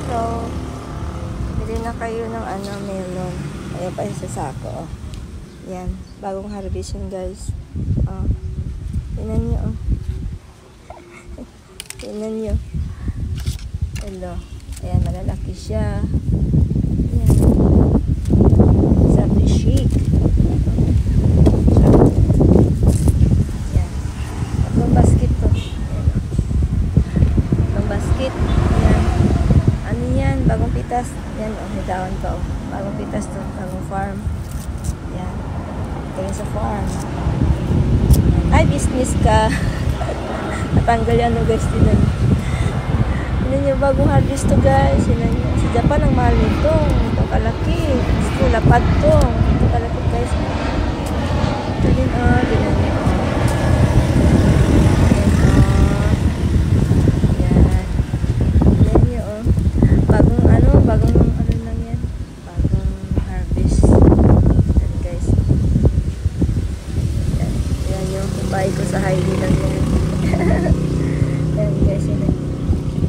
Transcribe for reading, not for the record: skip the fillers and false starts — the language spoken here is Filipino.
Hello. Bili na kayo ng melon. Ayan pa sa sako. Oh. Yan. Bagong harvest yun, guys. Oh. Tingnan nyo. Oh. Tingnan nyo. Hello. Ayan, malalaki siya. Ayan. Sabi shake. Ayan. Tatlong basket to. Ayan. Tatlong basket. Ayan. Ano yan? Bagong pitas. Yan, oh, may dahon pa, oh. Bagong pitas to. Bagong farm. Yan. Tingin sa farm. Ay, business ka. Natanggal yan, no, guys. Tinan nyo, bagong harvest to, guys. Tinan nyo. Sa Japan, ang mahal nito. Ito kalaki. Ito, lapad to. Ito kalaki, guys. Ito din, oh. Tinan nyo, oh. Bagong lang yan. Bagong harvest. Yan, guys. Yan yung bahay ko sa highway lang yan. Yan, guys. Yan.